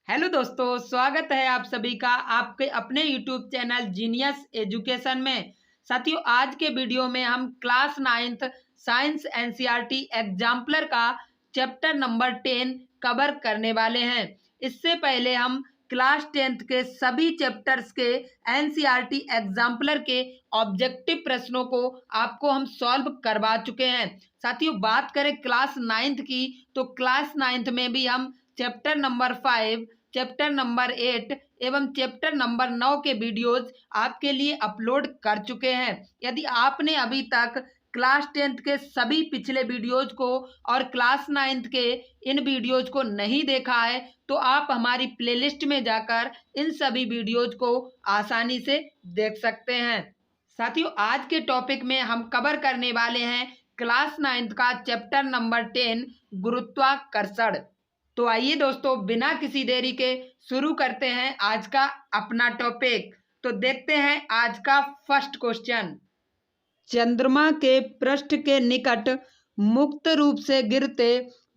Hello दोस्तों, स्वागत है आप सभी का आपके अपने यूट्यूब चैनल जीनियस एजुकेशन में। साथियों, आज के वीडियो में हम class 9th science NCERT exemplar का चैप्टर नंबर 10 कवर करने वाले हैं। इससे पहले हम क्लास 10th के सभी चैप्टर्स के एनसीईआरटी एग्जाम्पलर के ऑब्जेक्टिव प्रश्नों को आपको हम सॉल्व करवा चुके हैं। साथियों, बात करें क्लास 9th की, तो क्लास 9th में भी हम चैप्टर नंबर 5, चैप्टर नंबर 8 एवं चैप्टर नंबर 9 के वीडियोज आपके लिए अपलोड कर चुके हैं। यदि आपने अभी तक क्लास 10th के सभी पिछले वीडियोज को और क्लास 9th के इन वीडियोज को नहीं देखा है तो आप हमारी प्लेलिस्ट में जाकर इन सभी वीडियोज को आसानी से देख सकते हैं। साथियों, आज के टॉपिक में हम कवर करने वाले हैं क्लास 9th का चैप्टर नंबर 10 गुरुत्वाकर्षण। तो आइए दोस्तों, बिना किसी देरी के शुरू करते हैं आज का अपना टॉपिक। तो देखते हैं आज का फर्स्ट क्वेश्चन। चंद्रमा के पृष्ठ के निकट मुक्त रूप से गिरते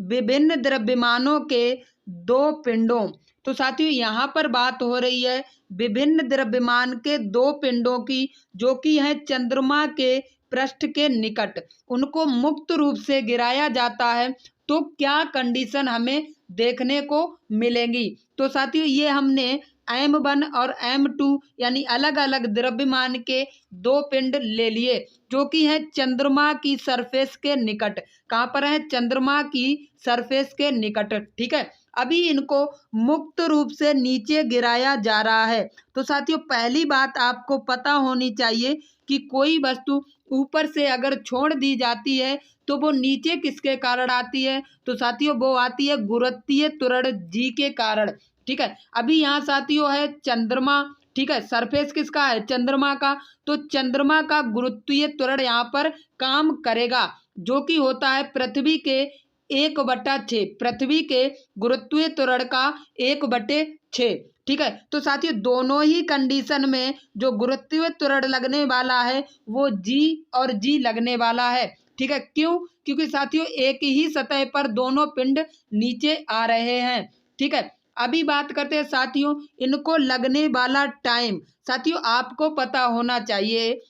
विभिन्न द्रव्यमानों के दो पिंडों। तो साथियों, यहाँ पर बात हो रही है विभिन्न द्रव्यमान के दो पिंडों की, जो कि हैं चंद्रमा के पृष्ठ के निकट, उनको मुक्त रूप से गिराया जाता है तो क्या कंडीशन हमें देखने को मिलेंगी। तो साथियों, ये हमने M1 और M2 यानी अलग अलग द्रव्यमान के दो पिंड ले लिए, जो कि है चंद्रमा की सरफेस के निकट। कहाँ पर है? चंद्रमा की सरफेस के निकट। ठीक है, अभी इनको मुक्त रूप से नीचे गिराया जा रहा है। तो साथियों, पहली बात आपको पता होनी चाहिए कि कोई वस्तु ऊपर से अगर छोड़ दी जाती है तो वो नीचे किसके कारण आती है? तो साथियों, वो आती है गुरुत्वीय त्वरण जी के कारण। ठीक है, अभी यहाँ साथियों है चंद्रमा। ठीक है, सरफेस किसका है? चंद्रमा का। तो चंद्रमा का गुरुत्वीय त्वरण यहाँ पर काम करेगा, जो कि होता है पृथ्वी के 1/6। पृथ्वी के गुरुत्वीय त्वरण का 1/6। ठीक है, तो साथियों दोनों ही कंडीशन में जो गुरुत्वीय त्वरण लगने वाला है वो जी और जी लगने वाला है। ठीक है, क्यों? क्योंकि साथियों एक ही सतह पर दोनों पिंड नीचे आ रहे हैं। ठीक है, अभी बात करते हैं साथियों इनको लगने वाला टाइम। साथियों, आपको पता होना चाहिए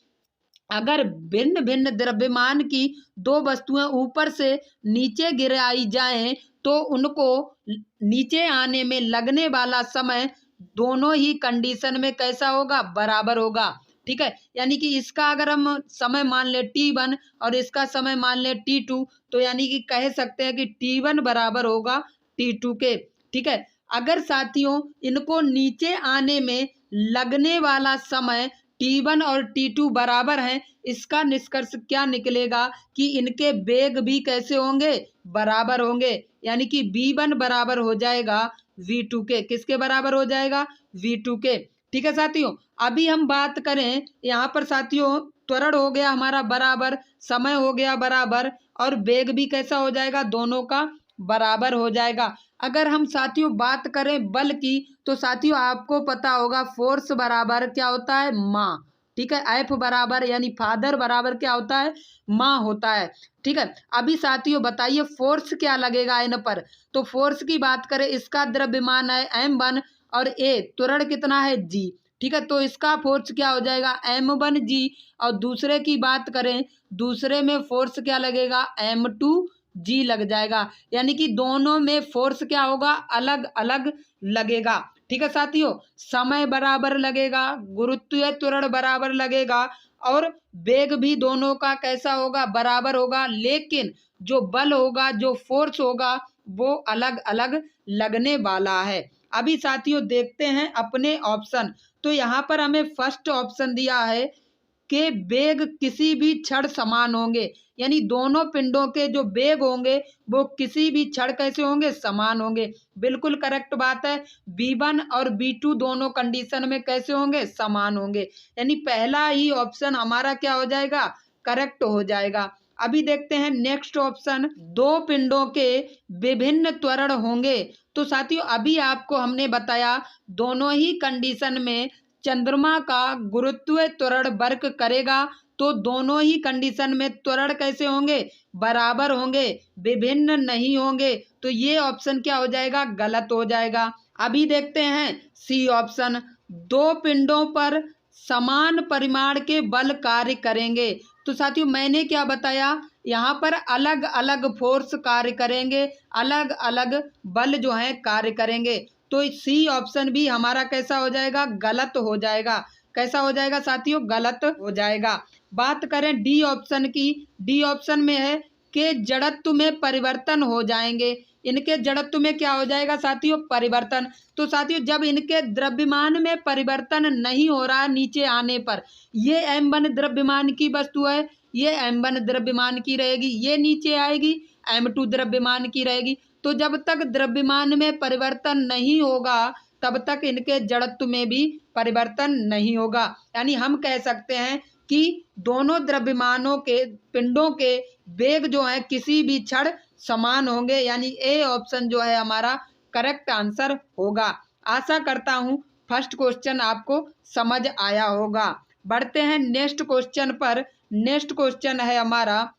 अगर भिन्न भिन्न द्रव्यमान की दो वस्तुएं ऊपर से नीचे गिराई जाएं तो उनको नीचे आने में लगने वाला समय दोनों ही कंडीशन में कैसा होगा? बराबर होगा। ठीक है, यानी कि इसका अगर हम समय मान ले T1 और इसका समय मान ले T2, तो यानी कि कह सकते हैं कि T1 बराबर होगा T2 के। ठीक है, अगर साथियों इनको नीचे आने में लगने वाला समय T1 और T2 बराबर हैं, इसका निष्कर्ष क्या निकलेगा कि इनके वेग भी कैसे होंगे? बराबर होंगे। यानी कि V1 बराबर हो जाएगा V2 के। किसके बराबर हो जाएगा? V2 के। ठीक है साथियों, अभी हम बात करें यहाँ पर साथियों त्वरण हो गया हमारा बराबर, समय हो गया बराबर, और वेग भी कैसा हो जाएगा? दोनों का बराबर हो जाएगा। अगर हम साथियों बात करें बल की, तो साथियों आपको पता होगा फोर्स बराबर क्या होता है? माँ। ठीक है, एफ बराबर यानी फादर बराबर क्या होता है? माँ होता है। ठीक है, अभी साथियों बताइए फोर्स क्या लगेगा इन पर। तो फोर्स की बात करें, इसका द्रव्यमान है M1 और ए त्वरण कितना है? G। ठीक है, तो इसका फोर्स क्या हो जाएगा? M1G। और दूसरे की बात करें, दूसरे में फोर्स क्या लगेगा? M2G लग जाएगा। यानी कि दोनों में फोर्स क्या होगा? अलग अलग लगेगा। ठीक है साथियों, समय बराबर लगेगा, गुरुत्वीय त्वरण बराबर लगेगा, और वेग भी दोनों का कैसा होगा? बराबर होगा। लेकिन जो बल होगा, जो फोर्स होगा, वो अलग अलग लगने वाला है। अभी साथियों देखते हैं अपने ऑप्शन। तो यहाँ पर हमें फर्स्ट ऑप्शन दिया है कि वेग किसी भी क्षण समान होंगे, यानी दोनों पिंडों के जो वेग होंगे वो किसी भी क्षण कैसे होंगे? समान होंगे। बिल्कुल करेक्ट बात है। V1 और V2 दोनों कंडीशन में कैसे होंगे? समान होंगे। यानी पहला ही ऑप्शन हमारा क्या हो जाएगा? करेक्ट हो जाएगा। अभी देखते हैं नेक्स्ट ऑप्शन, दो पिंडों के विभिन्न त्वरण होंगे। तो साथियों अभी आपको हमने बताया दोनों ही कंडीशन में चंद्रमा का गुरुत्वीय त्वरण वर्क करेगा, तो दोनों ही कंडीशन में त्वरण कैसे होंगे? बराबर होंगे, विभिन्न नहीं होंगे। तो ये ऑप्शन क्या हो जाएगा? गलत हो जाएगा। अभी देखते हैं सी ऑप्शन, दो पिंडों पर समान परिमाण के बल कार्य करेंगे। तो साथियों मैंने क्या बताया, यहाँ पर अलग अलग फोर्स कार्य करेंगे, अलग अलग बल जो है कार्य करेंगे। तो सी ऑप्शन भी हमारा कैसा हो जाएगा, गलत हो जाएगा। कैसा हो जाएगा साथियों, गलत हो जाएगा। बात करें डी ऑप्शन की, डी ऑप्शन में है कि जड़त्व में परिवर्तन हो जाएंगे। इनके जड़त्व में क्या हो जाएगा साथियों, परिवर्तन। तो साथियों जब इनके द्रव्यमान में परिवर्तन नहीं हो रहा नीचे आने पर, ये m1 द्रव्यमान की वस्तु है, ये m1 द्रव्यमान की रहेगी, ये नीचे आएगी m2 द्रव्यमान की रहेगी। तो जब तक द्रव्यमान में परिवर्तन नहीं होगा तब तक इनके जड़त्व में भी परिवर्तन नहीं होगा। यानी हम कह सकते हैं कि दोनों द्रव्यमानों के पिंडों के वेग जो है किसी भी क्षण समान होंगे। यानी ए ऑप्शन जो है हमारा करेक्ट आंसर होगा। आशा करता हूं फर्स्ट क्वेश्चन आपको समझ आया होगा। बढ़ते हैं नेक्स्ट क्वेश्चन पर। नेक्स्ट क्वेश्चन है हमारा,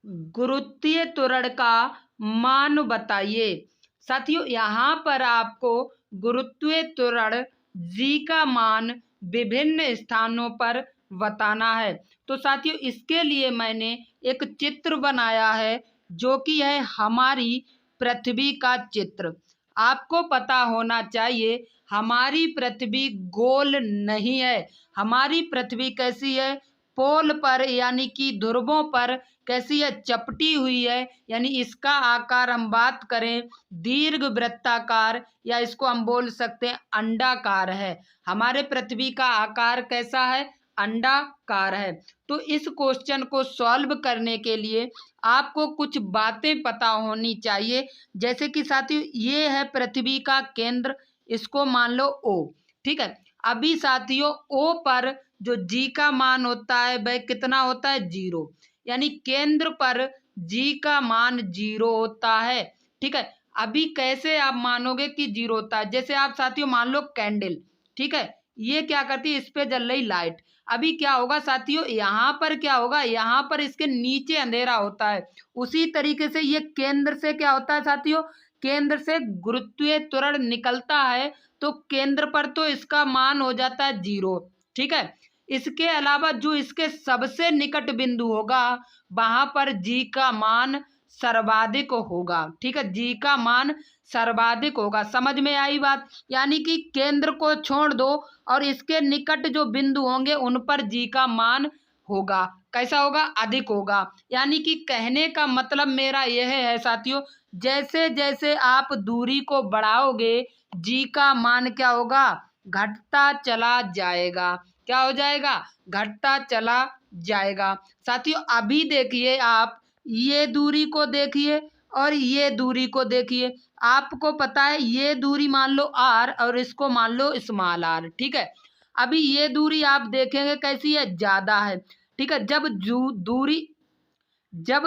गुरुत्वीय त्वरण का मान बताइए। साथियों यहाँ पर आपको गुरुत्वीय त्वरण जी का मान विभिन्न स्थानों पर बताना है। तो साथियों इसके लिए मैंने एक चित्र बनाया है जो कि है हमारी पृथ्वी का चित्र। आपको पता होना चाहिए हमारी पृथ्वी गोल नहीं है, हमारी पृथ्वी कैसी है, पोल पर यानी कि ध्रुवों पर कैसी है, चपटी हुई है। यानी इसका आकार हम बात करें दीर्घ वृत्ताकार, या इसको हम बोल सकते हैं अंडाकार है। हमारे पृथ्वी का आकार कैसा है, अंडाकार है। तो इस क्वेश्चन को सॉल्व करने के लिए आपको कुछ बातें पता होनी चाहिए। जैसे कि साथियों ये है पृथ्वी का केंद्र, इसको मान लो O, ठीक है। अभी साथियों O पर जो जी का मान होता है वह कितना होता है, 0। यानी केंद्र पर जी का मान 0 होता है, ठीक है। अभी कैसे आप मानोगे कि 0 होता है, जैसे आप साथियों मान लो कैंडल, ठीक है, ये क्या करती है, इस पे जल रही लाइट। अभी क्या होगा साथियों, यहाँ पर क्या होगा, यहाँ पर इसके नीचे अंधेरा होता है। उसी तरीके से ये केंद्र से क्या होता है साथियों, केंद्र से गुरुत्वीय त्वरण निकलता है, तो केंद्र पर तो इसका मान हो जाता है 0, ठीक है। इसके अलावा जो इसके सबसे निकट बिंदु होगा वहां पर जी का मान सर्वाधिक होगा, ठीक है, जी का मान सर्वाधिक होगा। समझ में आई बात। यानी कि केंद्र को छोड़ दो और इसके निकट जो बिंदु होंगे उन पर जी का मान होगा, कैसा होगा, अधिक होगा। यानी कि कहने का मतलब मेरा यह है साथियों, जैसे जैसे आप दूरी को बढ़ाओगे जी का मान क्या होगा, घटता चला जाएगा। क्या हो जाएगा, घटता चला जाएगा। साथियों अभी देखिए आप ये दूरी को देखिए और ये दूरी को देखिए। आपको पता है ये दूरी मान लो r और इसको मान लो स्मॉल r, ठीक है। अभी ये दूरी आप देखेंगे कैसी है, ज्यादा है, ठीक है। जब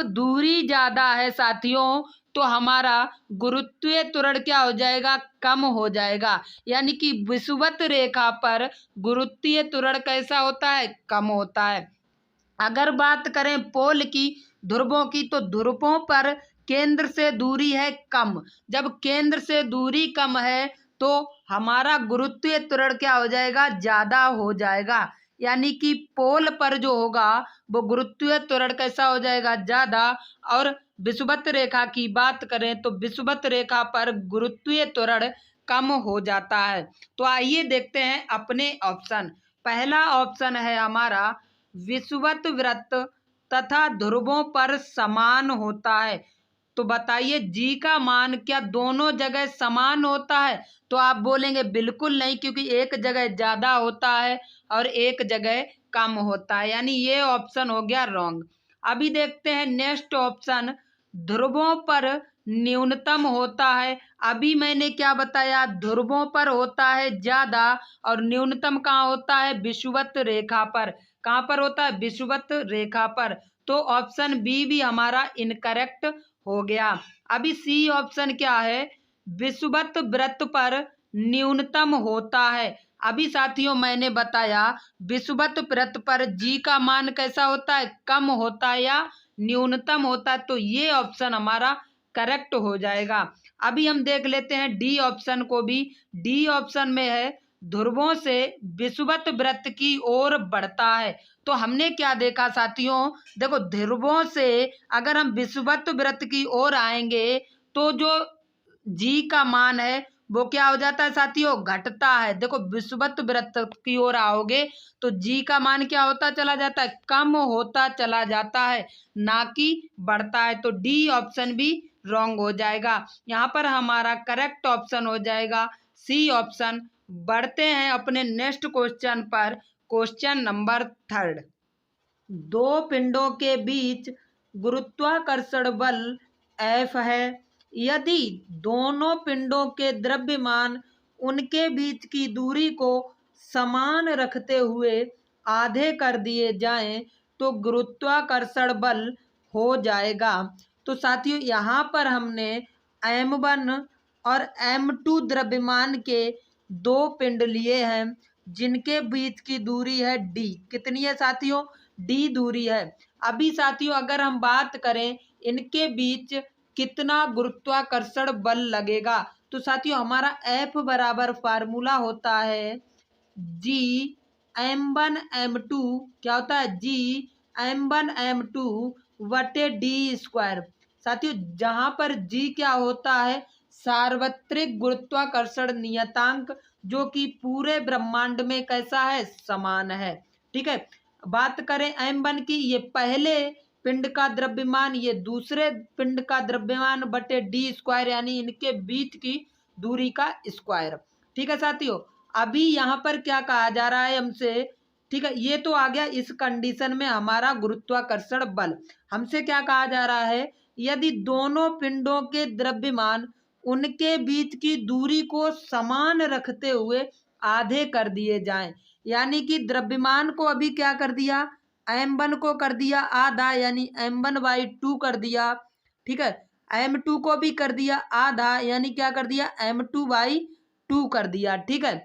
दूरी ज्यादा है साथियों तो हमारा गुरुत्वीय त्वरण क्या हो जाएगा, कम हो जाएगा। यानी कि विषुवत रेखा पर गुरुत्वीय त्वरण कैसा होता है, कम होता है। अगर बात करें पोल की, ध्रुवों की, तो ध्रुवों पर केंद्र से दूरी है कम। जब केंद्र से दूरी कम है तो हमारा गुरुत्वीय त्वरण क्या हो जाएगा, ज्यादा हो जाएगा। यानी कि पोल पर जो होगा वो गुरुत्वीय त्वरण कैसा हो जाएगा, ज्यादा। और विषुवत रेखा की बात करें तो विषुवत रेखा पर गुरुत्वीय त्वरण कम हो जाता है। तो आइए देखते हैं अपने ऑप्शन। पहला ऑप्शन है हमारा, विषुवत वृत्त तथा ध्रुवों पर समान होता है। तो बताइए जी का मान क्या दोनों जगह समान होता है, तो आप बोलेंगे बिल्कुल नहीं, क्योंकि एक जगह ज्यादा होता है और एक जगह कम होता है। यानी ये ऑप्शन हो गया रॉन्ग। अभी देखते हैं नेक्स्ट ऑप्शन, ध्रुवों पर न्यूनतम होता है। अभी मैंने क्या बताया, ध्रुवों पर होता है ज्यादा और न्यूनतम कहाँ होता है, विषुवत रेखा पर। कहाँ पर होता है, विषुवत रेखा पर। तो ऑप्शन बी भी हमारा इनकरेक्ट हो गया। अभी सी ऑप्शन क्या है, विषुवत वृत्त पर न्यूनतम होता है। अभी साथियों मैंने बताया विषुवत वृत्त पर जी का मान कैसा होता है, कम होता है या न्यूनतम होता है। तो ये ऑप्शन हमारा करेक्ट हो जाएगा। अभी हम देख लेते हैं डी ऑप्शन को भी। डी ऑप्शन में है ध्रुवों से विषुवत वृत्त की ओर बढ़ता है। तो हमने क्या देखा साथियों, देखो ध्रुवों से अगर हम विषुवत वृत्त की ओर आएंगे तो जो जी का मान है वो क्या हो जाता है साथियों, घटता है। देखो विषुवत वृत्त की ओर आओगे तो जी का मान क्या होता चला जाता है, कम होता चला जाता है, ना कि बढ़ता है। तो डी ऑप्शन भी रॉन्ग हो जाएगा। यहाँ पर हमारा करेक्ट ऑप्शन हो जाएगा सी ऑप्शन। बढ़ते हैं अपने नेक्स्ट क्वेश्चन पर, क्वेश्चन नंबर 3। दो पिंडों के बीच गुरुत्वाकर्षण बल F है। यदि दोनों पिंडों के द्रव्यमान उनके बीच की दूरी को समान रखते हुए आधे कर दिए जाएं तो गुरुत्वाकर्षण बल हो जाएगा। तो साथियों यहाँ पर हमने M1 और M2 द्रव्यमान के दो पिंड लिए हैं जिनके बीच की दूरी है D। कितनी है साथियों, D दूरी है। अभी साथियों अगर हम बात करें इनके बीच कितना गुरुत्वाकर्षण बल लगेगा, तो साथियों हमारा F बराबर फार्मूला होता है G M1 M2, क्या होता है G M1 M2 बटे D स्क्वायर। साथियों जहां पर G क्या होता है, सार्वत्रिक गुरुत्वाकर्षण नियतांक, जो कि पूरे ब्रह्मांड में कैसा है, समान है। ठीक है, बात करें M1 की, ये पहले पिंड का द्रव्यमान, ये दूसरे पिंड का द्रव्यमान बटे डी स्क्वायर, यानी इनके बीच की दूरी का स्क्वायर। ठीक है साथियों, अभी यहाँ पर क्या कहा जा रहा है हमसे, ठीक है, ये तो आ गया इस कंडीशन में हमारा गुरुत्वाकर्षण बल। हमसे क्या कहा जा रहा है, यदि दोनों पिंडों के द्रव्यमान उनके बीच की दूरी को समान रखते हुए आधे कर दिए जाएं, यानी कि द्रव्यमान को अभी क्या कर दिया, M1 को कर दिया आधा, यानी M1/2 कर दिया। ठीक है, M2 को भी कर दिया आधा, यानी क्या कर दिया, M2/2 कर दिया। ठीक है,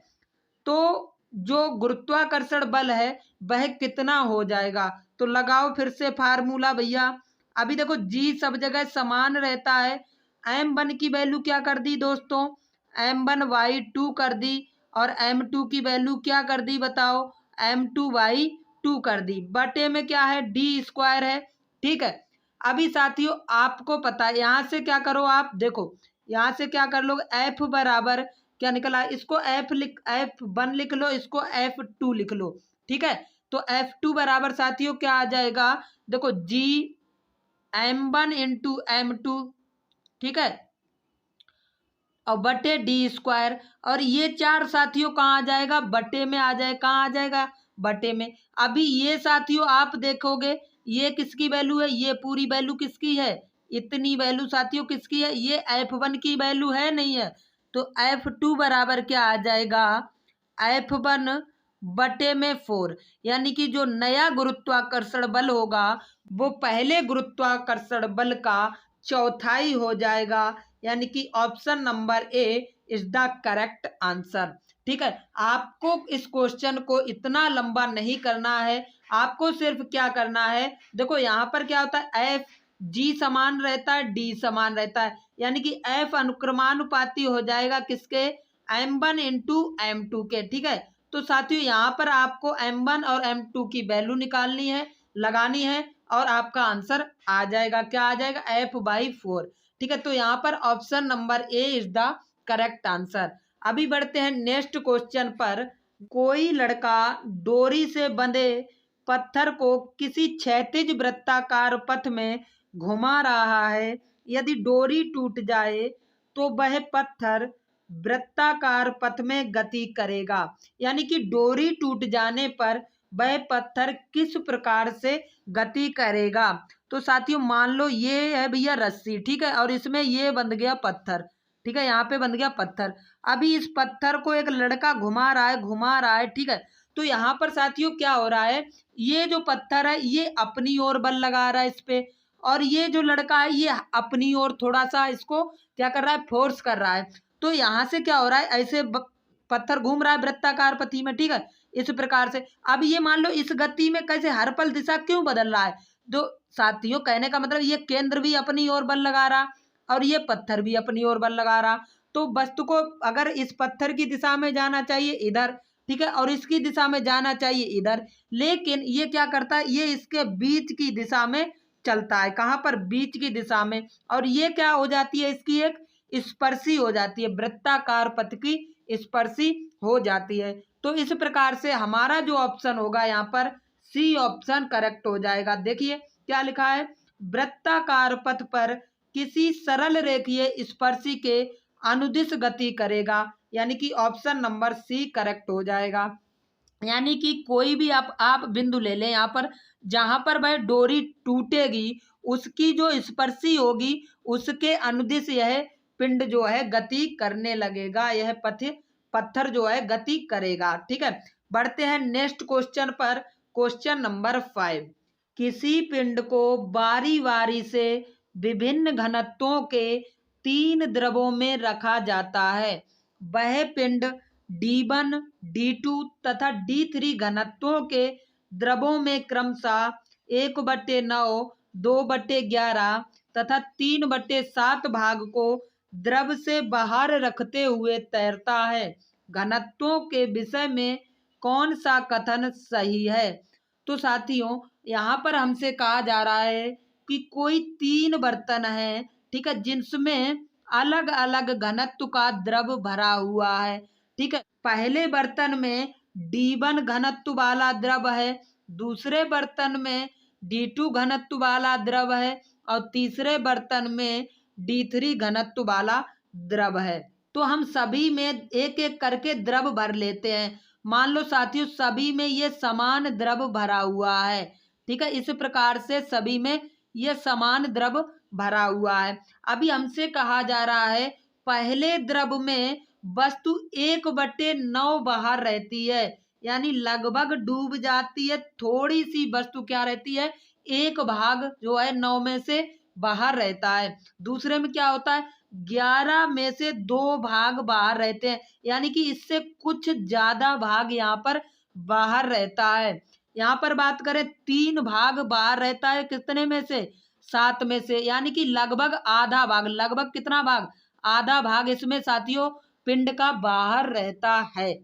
तो जो गुरुत्वाकर्षण बल है वह कितना हो जाएगा, तो लगाओ फिर से फार्मूला भैया। अभी देखो जी सब जगह समान रहता है। M1 की वैल्यू क्या कर दी दोस्तों, M1/2 कर दी, और M2 की वैल्यू क्या कर दी बताओ, M2/2 कर दी, बटे में क्या है, डी स्क्वायर है। ठीक है, अभी साथियों आपको पता है, यहाँ से क्या करो आप, देखो यहाँ से क्या कर लो, F बराबर क्या निकला, इसको F1 लिख लो, इसको F2 लिख लो। ठीक है, तो F2 बराबर साथियों क्या आ जाएगा, देखो G M1 इंटू M2, ठीक है, और बटे डी स्क्वायर, और ये चार साथियों कहाँ आ जाएगा, बटे में आ जाए, कहाँ आ जाएगा, बटे में। अभी ये साथियों आप देखोगे ये किसकी वैल्यू है, ये पूरी वैल्यू किसकी है, इतनी वैल्यू साथियों किसकी है, ये F1 की वैल्यू है, नहीं है। तो F2 बराबर क्या आ जाएगा, F1 बटे में 4, यानी कि जो नया गुरुत्वाकर्षण बल होगा वो पहले गुरुत्वाकर्षण बल का चौथाई हो जाएगा, यानी कि option number A is the correct answer. ठीक है, आपको इस क्वेश्चन को इतना लंबा नहीं करना है, आपको सिर्फ क्या करना है, देखो यहाँ पर क्या होता है, एफ जी समान रहता है, डी समान रहता है, यानी कि एफ अनुक्रमानुपाती हो जाएगा किसके, M1 इंटू M2 के। ठीक है, तो साथियों यहाँ पर आपको M1 और M2 की वैल्यू निकालनी है, लगानी है, और आपका आंसर आ जाएगा, क्या आ जाएगा, F/4। ठीक है, तो यहाँ पर option number A is the correct answer. अभी बढ़ते हैं नेक्स्ट क्वेश्चन पर। कोई लड़का डोरी से बंधे पत्थर को किसी क्षैतिज वृत्ताकार पथ में घुमा रहा है। यदि डोरी टूट जाए तो वह पत्थर वृत्ताकार पथ में गति करेगा, यानी कि डोरी टूट जाने पर वह पत्थर किस प्रकार से गति करेगा। तो साथियों मान लो ये है भैया रस्सी, ठीक है, और इसमें ये बंध गया पत्थर। ठीक है, यहाँ पे बंध गया पत्थर। अभी इस पत्थर को एक लड़का घुमा रहा है। ठीक है, तो यहाँ पर साथियों क्या हो रहा है, ये जो पत्थर है ये अपनी ओर बल लगा रहा है इस पे, और ये जो लड़का है ये अपनी ओर थोड़ा सा इसको क्या कर रहा है, फोर्स कर रहा है। तो यहाँ से क्या हो रहा है, ऐसे पत्थर घूम रहा है वृत्ताकार पथी में। ठीक है, इस प्रकार से। अब ये मान लो इस गति में कैसे हर पल दिशा क्यों बदल रहा है, तो साथियों कहने का मतलब ये केंद्र भी अपनी ओर बल लगा रहा, और ये पत्थर भी अपनी ओर बल लगा रहा। तो वस्तु को अगर इस पत्थर की दिशा में जाना चाहिए इधर, ठीक है, और इसकी दिशा में जाना चाहिए इधर, लेकिन ये क्या करता है, ये इसके बीच की दिशा में चलता है। कहाँ पर? बीच की दिशा में। और ये क्या हो जाती है, इसकी एक स्पर्शी हो जाती है, वृत्ताकार पथ की स्पर्शी हो जाती है। तो इस प्रकार से हमारा जो ऑप्शन होगा यहाँ पर सी ऑप्शन करेक्ट हो जाएगा। देखिए क्या लिखा है, वृत्ताकार पथ पर किसी सरल रेखीय स्पर्शी के अनुदिश गति करेगा, यानी कि ऑप्शन नंबर सी करेक्ट हो जाएगा। यानी कि कोई भी आप बिंदु ले लें यहाँ पर, जहां पर वह डोरी टूटेगी उसकी जो स्पर्शी होगी उसके अनुदिश यह पिंड जो है गति करने लगेगा, यह पत्थर जो है गति करेगा। ठीक है, बढ़ते हैं नेक्स्ट क्वेश्चन पर। क्वेश्चन नंबर 5, किसी पिंड को बारी बारी से विभिन्न घनत्वों के 3 द्रवों में रखा जाता है। वह पिंड D1, D2 तथा D3 घनत्वों के द्रवों में क्रमशः 1/9, 2/11 तथा 3/7 भाग को द्रव से बाहर रखते हुए तैरता है। घनत्वों के विषय में कौन सा कथन सही है? तो साथियों यहाँ पर हमसे कहा जा रहा है कि कोई 3 बर्तन है, ठीक है, जिनमें अलग अलग घनत्व का द्रव भरा हुआ है। ठीक है, पहले बर्तन में D1 घनत्व वाला द्रव है, दूसरे बर्तन में D2 घनत्व वाला द्रव है और तीसरे बर्तन में D3 घनत्व वाला द्रव है। तो हम सभी में एक एक करके द्रव भर लेते हैं। मान लो साथियों सभी में ये समान द्रव भरा हुआ है। ठीक है, इस प्रकार से सभी में ये समान द्रव भरा हुआ है। अभी हमसे कहा जा रहा है पहले द्रव में वस्तु 1/9 बाहर रहती है, यानी लगभग डूब जाती है। थोड़ी सी वस्तु क्या रहती है, 1 भाग जो है 9 में से बाहर रहता है। दूसरे में क्या होता है, 11 में से 2 भाग बाहर रहते हैं, यानी कि इससे कुछ ज्यादा भाग यहाँ पर बाहर रहता है। यहाँ पर बात करें 3 भाग बाहर रहता है, कितने में से, 7 में से, यानी कि लगभग आधा भाग, लगभग कितना भाग, आधा भाग इसमें साथियों पिंड का बाहर रहता है।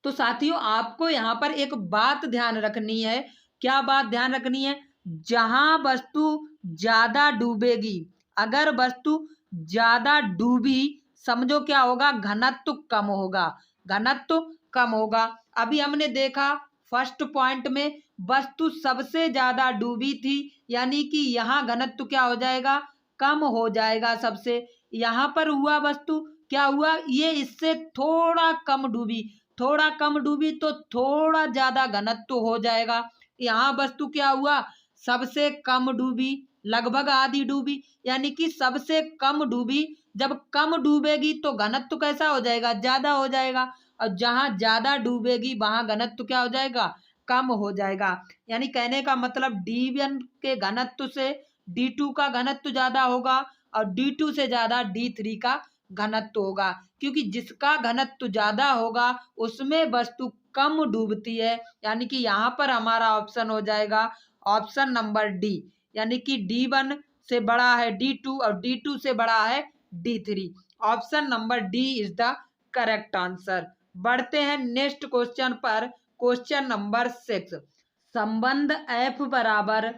तो साथियों आपको यहाँ पर एक बात ध्यान रखनी है। क्या बात ध्यान रखनी है? जहां वस्तु ज्यादा डूबेगी, अगर वस्तु ज्यादा डूबी, समझो क्या होगा, घनत्व कम होगा, घनत्व कम होगा। अभी हमने देखा फर्स्ट पॉइंट में वस्तु सबसे ज्यादा डूबी थी, यानी कि यहाँ घनत्व क्या हो जाएगा, कम हो जाएगा सबसे। यहाँ पर हुआ वस्तु क्या हुआ, ये इससे थोड़ा कम डूबी, थोड़ा कम डूबी तो थोड़ा ज्यादा घनत्व हो जाएगा। यहाँ वस्तु क्या हुआ, सबसे कम डूबी, लगभग आधी डूबी, यानी कि सबसे कम डूबी। जब कम डूबेगी तो घनत्व कैसा हो जाएगा, ज्यादा हो जाएगा, और जहां ज्यादा डूबेगी वहां घनत्व क्या हो जाएगा, कम हो जाएगा। यानी कहने का मतलब D1 के घनत्व से D2 का घनत्व ज्यादा होगा और D2 से ज्यादा D3 का घनत्व होगा, क्योंकि जिसका घनत्व ज्यादा होगा उसमें वस्तु कम डूबती है। यानी कि यहाँ पर हमारा ऑप्शन हो जाएगा ऑप्शन नंबर डी, यानी कि D1 से बड़ा है D2 और D2 से बड़ा है D3। Option number D is the correct answer. बढ़ते हैं नेक्स्ट क्वेश्चन पर। क्वेश्चन नंबर 6, संबंध F बराबर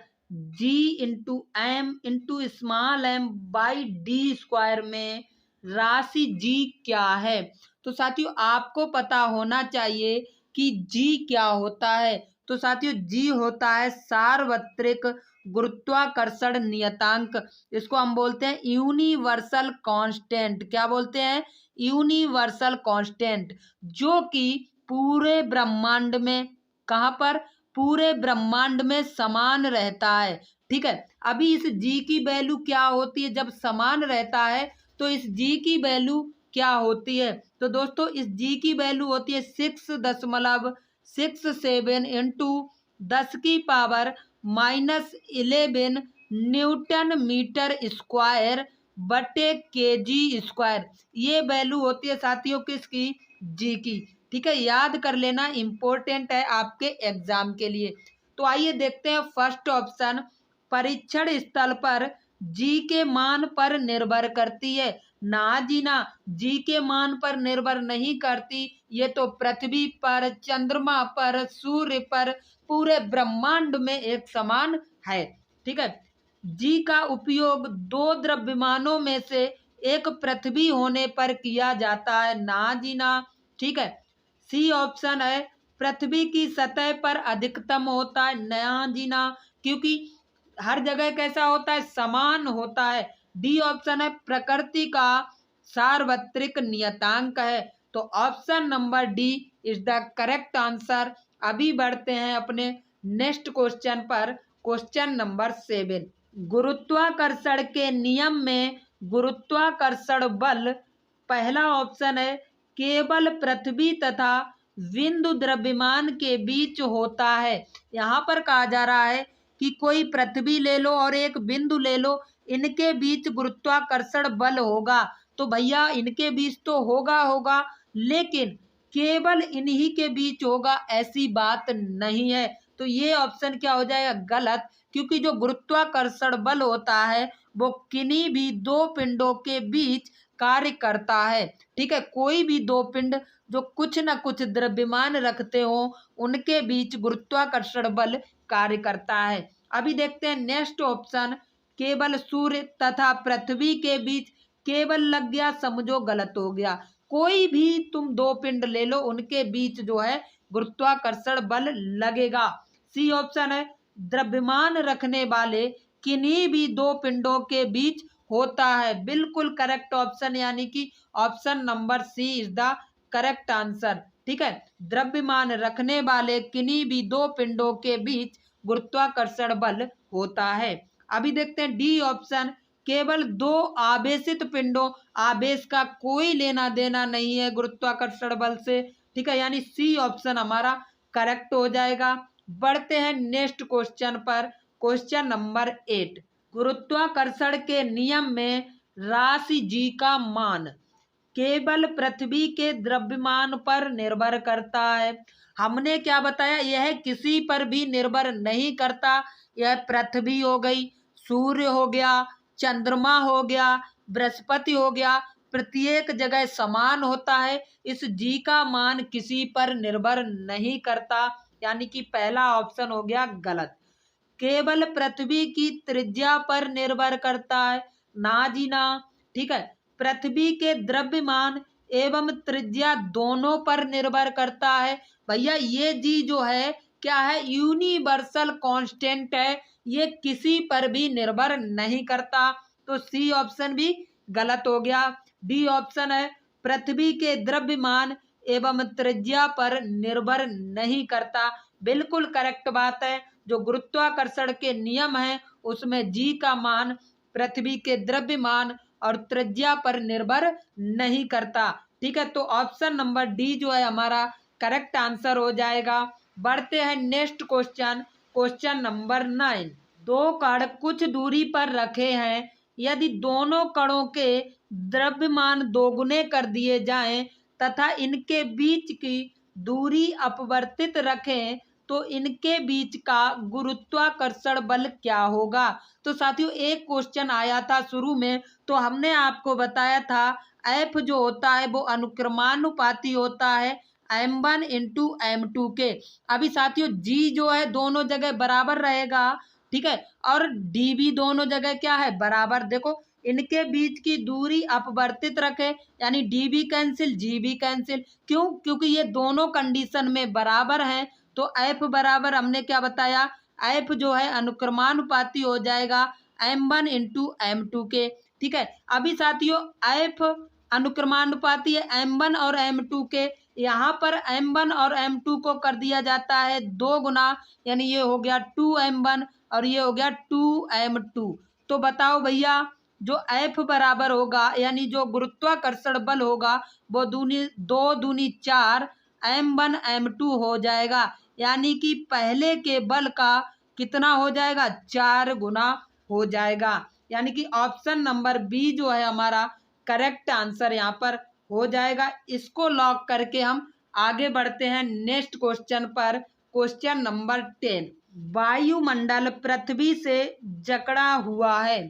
G into M into small m by D² में राशि G क्या है? तो साथियों आपको पता होना चाहिए कि G क्या होता है। तो साथियों G होता है सार्वत्रिक गुरुत्वाकर्षण नियतांक। इसको हम बोलते हैं यूनिवर्सल कांस्टेंट। क्या बोलते हैं? यूनिवर्सल कांस्टेंट, जो कि पूरे ब्रह्मांड में, कहाँ पर, पूरे ब्रह्मांड में समान रहता है। ठीक है, अभी इस G की वैल्यू क्या होती है, जब समान रहता है तो इस G की वैल्यू क्या होती है? तो दोस्तों इस G की वैल्यू होती है 6.67 इंटू 10⁻⁻11 न्यूटन मीटर स्क्वायर बटे kg²। ये वैल्यू होती है साथियों किसकी? G की। ठीक है, याद कर लेना, इंपॉर्टेंट है आपके एग्जाम के लिए। तो आइए देखते हैं फर्स्ट ऑप्शन, परीक्षण स्थल पर जी के मान पर निर्भर करती है। ना जी ना, जी के मान पर निर्भर नहीं करती। ये तो पृथ्वी पर, चंद्रमा पर, सूर्य पर, पूरे ब्रह्मांड में एक समान है। ठीक है। जी का उपयोग दो द्रव्यमानों में से एक पृथ्वी होने पर किया जाता है। ना जी ना। ठीक है। सी ऑप्शन है पृथ्वी की सतह पर अधिकतम होता है। ना जी ना, क्योंकि हर जगह कैसा होता है, समान होता है। डी ऑप्शन है प्रकृति का सार्वत्रिक नियतांक है। तो option number D is the correct answer. अभी बढ़ते हैं अपने नेक्स्ट क्वेश्चन पर। Question number 7। गुरुत्वाकर्षण के नियम में गुरुत्वाकर्षण बल, पहला ऑप्शन है केवल पृथ्वी तथा बिंदु द्रव्यमान के बीच होता है। यहाँ पर कहा जा रहा है कि कोई पृथ्वी ले लो और एक बिंदु ले लो, इनके बीच गुरुत्वाकर्षण बल होगा। तो भैया इनके बीच तो होगा, लेकिन केवल इन्हीं के बीच होगा ऐसी बात नहीं है। तो ये ऑप्शन क्या हो जाएगा, गलत। क्योंकि जो गुरुत्वाकर्षण बल होता है वो किन्हीं भी दो पिंडों के बीच कार्य करता है। ठीक है। कोई भी दो पिंड जो कुछ न कुछ द्रव्यमान रखते हो, उनके बीच गुरुत्वाकर्षण बल कार्य करता है। अभी देखते हैं नेक्स्ट ऑप्शन, केवल सूर्य तथा पृथ्वी के बीच केवल लग गया, समझो गलत हो गया। कोई भी तुम दो पिंड ले लो, उनके बीच जो है गुरुत्वाकर्षण बल लगेगा। सी ऑप्शन है द्रव्यमान रखने वाले किन्हीं भी दो पिंडों के बीच होता है। बिल्कुल करेक्ट ऑप्शन, यानी कि option number C is the correct answer. ठीक है। द्रव्यमान रखने वाले किन्हीं भी दो पिंडों के बीच गुरुत्वाकर्षण बल होता है। अभी देखते हैं डी ऑप्शन, केवल दो आवेशित पिंडों, आवेश का कोई लेना देना नहीं है गुरुत्वाकर्षण बल से। ठीक है। यानी सी ऑप्शन हमारा करेक्ट हो जाएगा। बढ़ते हैं नेक्स्ट क्वेश्चन पर। Question number 8। गुरुत्वाकर्षण के नियम में राशि जी का मान केवल पृथ्वी के द्रव्यमान पर निर्भर करता है। हमने क्या बताया, यह किसी पर भी निर्भर नहीं करता। यह पृथ्वी हो गई, सूर्य हो गया, चंद्रमा हो गया, बृहस्पति हो गया, प्रत्येक जगह समान होता है। इस जी का मान किसी पर निर्भर नहीं करता, यानी कि पहला ऑप्शन हो गया गलत। केवल पृथ्वी की त्रिज्या पर निर्भर करता है। ना जी ना। ठीक है। पृथ्वी के द्रव्यमान एवं त्रिज्या दोनों पर निर्भर करता है। भैया ये जी जो है क्या है, यूनिवर्सल कांस्टेंट है, ये किसी पर भी निर्भर नहीं करता। तो सी ऑप्शन भी गलत हो गया। डी ऑप्शन है पृथ्वी के द्रव्यमान एवं त्रिज्या पर निर्भर नहीं करता। बिल्कुल करेक्ट बात है। जो गुरुत्वाकर्षण के नियम है उसमें जी का मान पृथ्वी के द्रव्यमान और त्रिज्या पर निर्भर नहीं करता। ठीक है। तो ऑप्शन नंबर डी जो है हमारा करेक्ट आंसर हो जाएगा। बढ़ते हैं नेक्स्ट क्वेश्चन। Question number 9। दो कण कुछ दूरी पर रखे हैं, यदि दोनों कणों के द्रव्यमान दोगुने कर दिए जाएं तथा इनके बीच की दूरी अपवर्तित रखें तो इनके बीच का गुरुत्वाकर्षण बल क्या होगा। तो साथियों एक क्वेश्चन आया था शुरू में, तो हमने आपको बताया था एफ जो होता है वो अनुक्रमानुपाती होता है m1 इंटू m2 के। अभी साथियों जी जो है दोनों जगह बराबर रहेगा। ठीक है। और डी भी दोनों जगह क्या है, बराबर। देखो इनके बीच की दूरी अपवर्तित रखे, यानी डी भी कैंसिल, जी भी कैंसिल। क्यों, क्योंकि ये दोनों कंडीशन में बराबर हैं। तो एफ बराबर हमने क्या बताया, एफ जो है अनुक्रमानुपाती हो जाएगा m1 इंटू m2 के। ठीक है। अभी साथियों एफ अनुक्रमानुपाती है m1 और m2 के। यहाँ पर m1 और m2 को कर दिया जाता है 2 गुना, यानी ये हो गया 2m1 और ये हो गया 2m2। तो बताओ भैया जो एफ बराबर होगा, यानी जो गुरुत्वाकर्षण बल होगा वो दो दूनी 4 m1 m2 हो जाएगा। यानी कि पहले के बल का कितना हो जाएगा, 4 गुना हो जाएगा। यानी कि ऑप्शन नंबर बी जो है हमारा करेक्ट आंसर यहाँ पर हो जाएगा। इसको लॉक करके हम आगे बढ़ते हैं नेक्स्ट क्वेश्चन पर। Question number 10। वायुमंडल पृथ्वी से जकड़ा हुआ है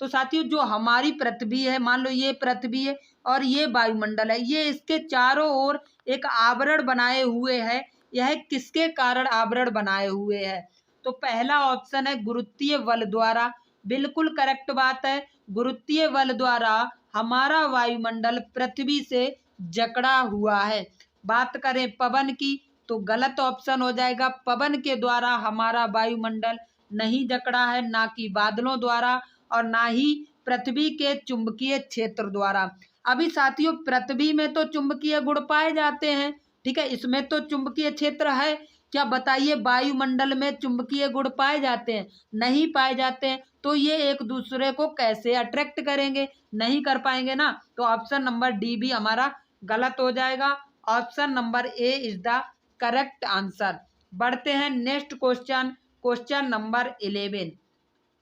तो साथियों जो हमारी पृथ्वी है, मान लो ये पृथ्वी है और ये वायुमंडल है, ये इसके चारों ओर एक आवरण बनाए हुए है। यह किसके कारण आवरण बनाए हुए है? तो पहला ऑप्शन है गुरुत्वीय बल द्वारा। बिल्कुल करेक्ट बात है, गुरुत्वीय बल द्वारा हमारा वायुमंडल पृथ्वी से जकड़ा हुआ है। बात करें पवन की तो गलत ऑप्शन हो जाएगा, पवन के द्वारा हमारा वायुमंडल नहीं जकड़ा है, ना कि बादलों द्वारा और ना ही पृथ्वी के चुंबकीय क्षेत्र द्वारा। अभी साथियों पृथ्वी में तो चुंबकीय गुण पाए जाते हैं, ठीक है, इसमें तो चुंबकीय क्षेत्र है। क्या बताइए वायुमंडल में चुंबकीय गुण पाए जाते हैं? नहीं पाए जाते हैं। तो ये एक दूसरे को कैसे अट्रैक्ट करेंगे? नहीं कर पाएंगे ना। तो ऑप्शन नंबर डी भी हमारा गलत हो जाएगा। Option number A is the correct answer. बढ़ते हैं नेक्स्ट क्वेश्चन, क्वेश्चन नंबर 11।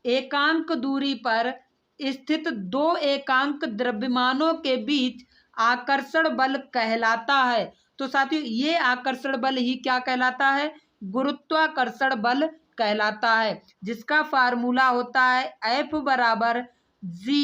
एकांक दूरी पर स्थित दो एकांक द्रव्यमानों के बीच आकर्षण बल कहलाता है। तो साथियों ये आकर्षण बल ही क्या कहलाता है? गुरुत्वाकर्षण बल कहलाता है, जिसका फार्मूला होता है F बराबर G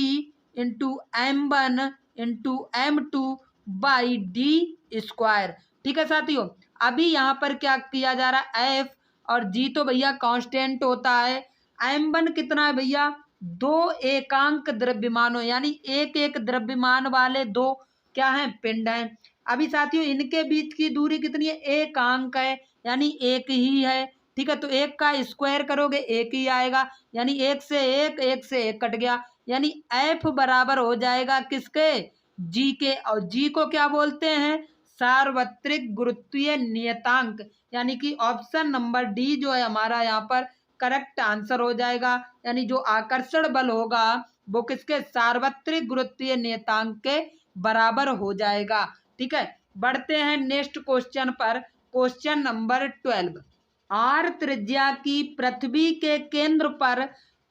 into M1 into M2 by D square. ठीक है साथियों, अभी यहाँ पर क्या किया जा रहा है? F और G तो भैया कांस्टेंट होता है, M1 कितना है भैया? दो एकांक द्रव्यमानों, यानी एक एक द्रव्यमान वाले दो क्या हैं? पिंड हैं। अभी साथियों इनके बीच की दूरी कितनी है? एकांक है, यानी एक ही है। ठीक है, तो एक का स्क्वायर करोगे एक ही आएगा, यानी एक से एक कट गया, यानी F बराबर हो जाएगा किसके? G के। और G को क्या बोलते हैं? सार्वत्रिक गुरुत्वीय नियतांक, यानी कि ऑप्शन नंबर डी जो है हमारा यहाँ पर करेक्ट आंसर हो जाएगा। यानी जो आकर्षण बल होगा वो किसके? सार्वत्रिक गुरुत्वीय नियतांक के बराबर हो जाएगा। ठीक है, बढ़ते हैं नेक्स्ट क्वेश्चन पर, क्वेश्चन नंबर 12। आर त्रिज्या की पृथ्वी के केंद्र पर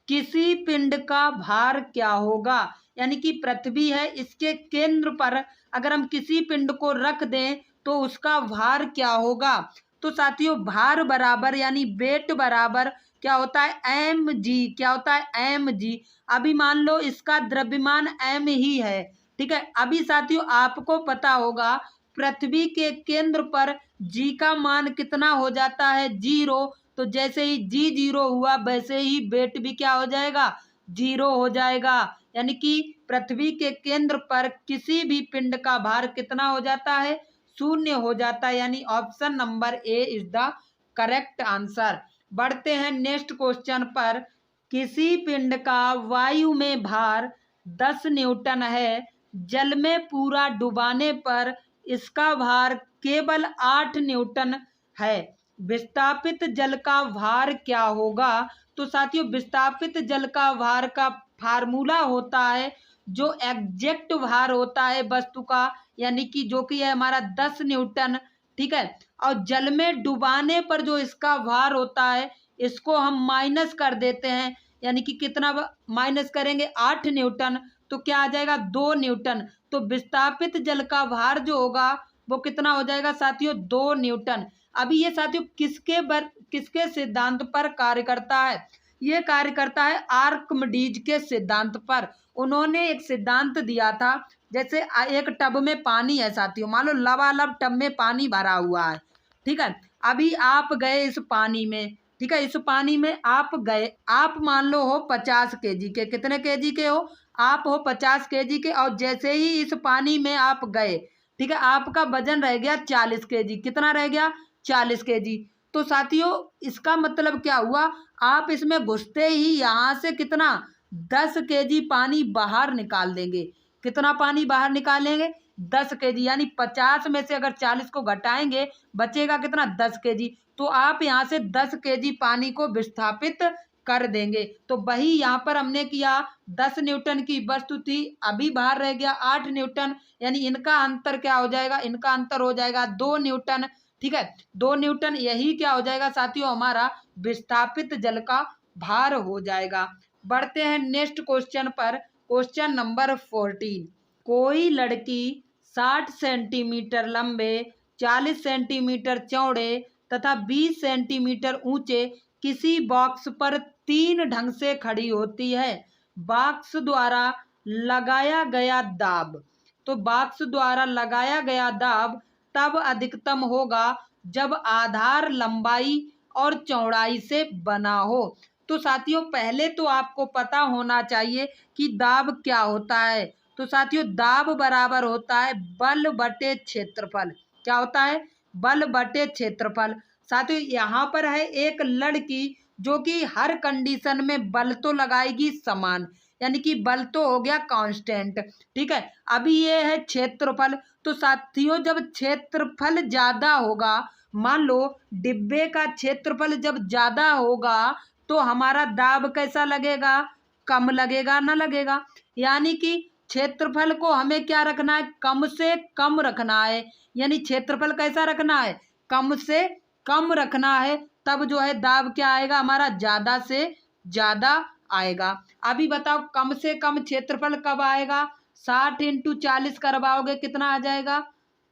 किसी पिंड का भार क्या होगा? यानी कि पृथ्वी है, इसके केंद्र पर अगर हम किसी पिंड को रख दें तो उसका भार क्या होगा? तो साथियों भार बराबर यानी वेट बराबर क्या होता है? M G. क्या होता है? M G. अभी मान लो इसका द्रव्यमान एम ही है, ठीक है। अभी साथियों आपको पता होगा पृथ्वी के केंद्र पर जी का मान कितना हो जाता है? 0। तो जैसे ही जी 0 हुआ वैसे ही वेट भी क्या हो जाएगा? 0 हो जाएगा। यानी कि पृथ्वी के केंद्र पर किसी भी पिंड का भार कितना हो जाता है? 0 हो जाता है, यानी option number A is the correct answer. बढ़ते हैं नेक्स्ट क्वेश्चन पर। किसी पिंड का वायु में भार 10 न्यूटन है, जल में पूरा डुबाने पर इसका भार केवल 8 न्यूटन है। विस्थापित जल का भार क्या होगा? तो साथियों विस्थापित जल का भार का फार्मूला होता है जो एग्जैक्ट भार होता है वस्तु का, यानी कि जो कि है हमारा 10 न्यूटन। ठीक है, और जल में डुबाने पर जो इसका भार होता है इसको हम माइनस कर देते हैं, यानी कि कितना माइनस करेंगे? 8 न्यूटन। तो क्या आ जाएगा? 2 न्यूटन। तो विस्थापित जल का भार जो होगा वो कितना हो जाएगा साथियों? 2 न्यूटन। अभी ये साथियों किसके सिद्धांत पर कार्य करता है? ये कार्य करता है आर्किमिडीज के सिद्धांत पर। उन्होंने एक सिद्धांत दिया था, जैसे एक टब में पानी है साथियों, मान लो लबालब टब में पानी भरा हुआ है, ठीक है। अभी आप गए इस पानी में, ठीक है, इस पानी में आप गए, आप मान लो हो 50 केजी के। कितने केजी के हो? आप हो 50 केजी के। और जैसे ही इस पानी में आप गए, ठीक है, आपका वजन रह गया 40 केजी। कितना रह गया? 40 केजी। तो साथियों इसका मतलब क्या हुआ? आप इसमें घुसते ही यहाँ से कितना 10 केजी पानी बाहर निकाल देंगे। कितना पानी बाहर निकालेंगे? 10 केजी। यानी 50 में से अगर 40 को घटाएंगे बचेगा कितना? 10 केजी। तो आप यहाँ से 10 केजी पानी को विस्थापित कर देंगे। तो वही यहाँ पर हमने किया, 10 न्यूटन की वस्तु थी, अभी बाहर रह गया 8 न्यूटन, यानी इनका अंतर क्या हो जाएगा? इनका अंतर हो जाएगा 2 न्यूटन। ठीक है, 2 न्यूटन यही क्या हो जाएगा साथियों? हमारा विस्थापित जल का भार हो जाएगा। बढ़ते हैं नेक्स्ट क्वेश्चन पर, क्वेश्चन नंबर 14। कोई लड़की 60 सेंटीमीटर लंबे, 40 सेंटीमीटर चौड़े तथा 20 सेंटीमीटर ऊंचे किसी बॉक्स पर 3 ढंग से खड़ी होती है। बॉक्स द्वारा लगाया गया दाब। तो बॉक्स द्वारा लगाया गया दाब तब अधिकतम होगा जब आधार लंबाई और चौड़ाई से बना हो। तो साथियों पहले तो आपको पता होना चाहिए कि दाब क्या होता है। तो साथियों दाब बराबर होता है बल बटे क्षेत्रफल। क्या होता है? बल बटे क्षेत्रफल। साथियों यहाँ पर है एक लड़की जो कि हर कंडीशन में बल तो लगाएगी समान, यानी कि बल तो हो गया कांस्टेंट। ठीक है, अभी ये है क्षेत्रफल। तो साथियों जब क्षेत्रफल ज्यादा होगा, मान लो डिब्बे का क्षेत्रफल जब ज्यादा होगा तो हमारा दाब कैसा लगेगा? कम लगेगा ना लगेगा। यानी कि क्षेत्रफल को हमें क्या रखना है? कम से कम रखना है। यानी क्षेत्रफल कैसा रखना है? कम से कम रखना है। तब जो है दाब क्या आएगा हमारा? ज्यादा से ज्यादा आएगा। अभी बताओ कम से कम क्षेत्रफल कब आएगा? 60 इंटू 40 करवाओगे कितना आ जाएगा?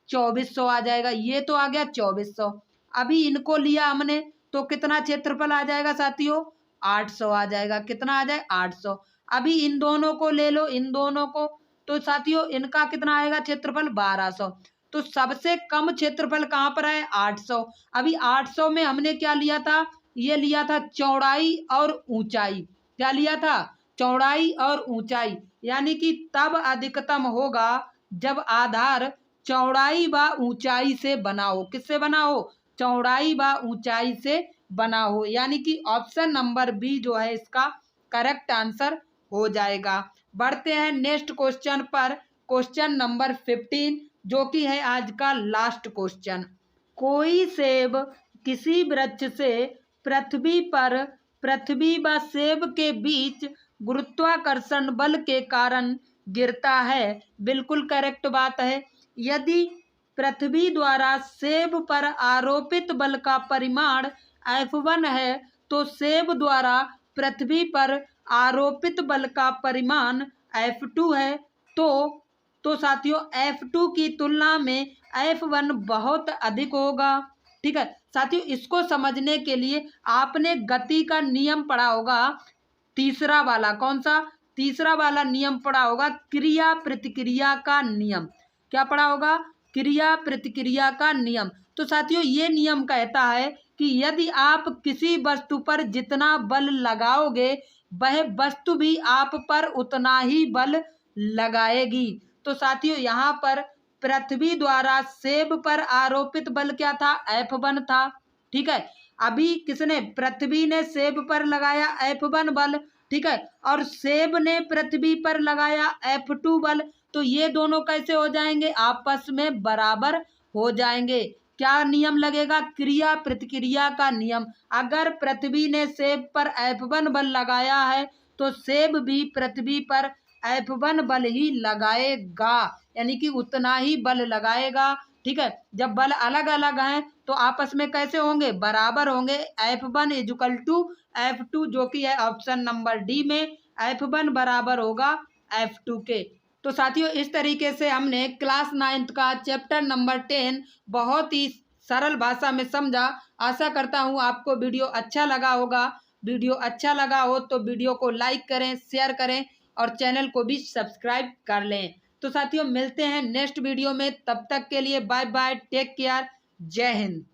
2400 आ जाएगा। ये तो आ गया 2400। अभी इनको लिया हमने तो कितना क्षेत्रफल आ जाएगा साथियों? 800 आ जाएगा। कितना आ जाए? 800। अभी इन दोनों को ले लो, इन दोनों को, तो साथियों इनका कितना आएगा क्षेत्रफल? 1200। तो सबसे कम क्षेत्रफल कहाँ पर है? 800। अभी 800 में हमने क्या लिया था? ये लिया था चौड़ाई और ऊंचाई। क्या लिया था? चौड़ाई और ऊंचाई। यानी कि तब अधिकतम होगा जब आधार चौड़ाई व ऊंचाई से बना हो। किससे बना हो? चौड़ाई व ऊंचाई से बना हो। यानी कि ऑप्शन नंबर बी जो है इसका करेक्ट आंसर हो जाएगा। बढ़ते हैं नेक्स्ट क्वेश्चन पर, क्वेश्चन नंबर 15 जो कि है आज का लास्ट क्वेश्चन। कोई सेब किसी वृक्ष से पृथ्वी व सेब के बीच गुरुत्वाकर्षण बल के कारण गिरता है। बिल्कुल करेक्ट बात है। यदि पृथ्वी द्वारा सेब पर आरोपित बल का परिमाण F1 है तो सेब द्वारा पृथ्वी पर आरोपित बल का परिमाण F2 है। तो साथियों F2 की तुलना में F1 बहुत अधिक होगा। ठीक है साथियों, इसको समझने के लिए आपने गति का नियम पढ़ा होगा, तीसरा वाला। कौन सा? तीसरा वाला नियम पढ़ा होगा, क्रिया प्रतिक्रिया का नियम। क्या पढ़ा होगा? क्रिया प्रतिक्रिया का नियम। तो साथियों ये नियम कहता है कि यदि आप किसी वस्तु पर जितना बल लगाओगे वह वस्तु भी आप पर उतना ही बल लगाएगी। तो साथियों यहाँ पर पृथ्वी द्वारा सेब पर आरोपित बल क्या था? F1 था। ठीक है, अभी किसने? पृथ्वी ने सेब पर लगाया F1 बल। ठीक है, और सेब ने पृथ्वी पर लगाया F2 बल। तो ये दोनों कैसे हो जाएंगे? आपस में बराबर हो जाएंगे। क्या नियम लगेगा? क्रिया प्रतिक्रिया का नियम। अगर पृथ्वी ने सेब पर F1 बल लगाया है तो सेब भी पृथ्वी पर F1 बल ही लगाएगा, यानी कि उतना ही बल लगाएगा। ठीक है, जब बल अलग अलग हैं तो आपस में कैसे होंगे? बराबर होंगे। F1 इजुकल टू F2 जो कि है ऑप्शन नंबर डी में, F1 बराबर होगा F2 के। तो साथियों इस तरीके से हमने क्लास 9th का चैप्टर नंबर 10 बहुत ही सरल भाषा में समझा। आशा करता हूँ आपको वीडियो अच्छा लगा होगा। वीडियो अच्छा लगा हो तो वीडियो को लाइक करें, शेयर करें और चैनल को भी सब्सक्राइब कर लें। तो साथियों मिलते हैं नेक्स्ट वीडियो में, तब तक के लिए बाय बाय, टेक केयर, जय हिंद।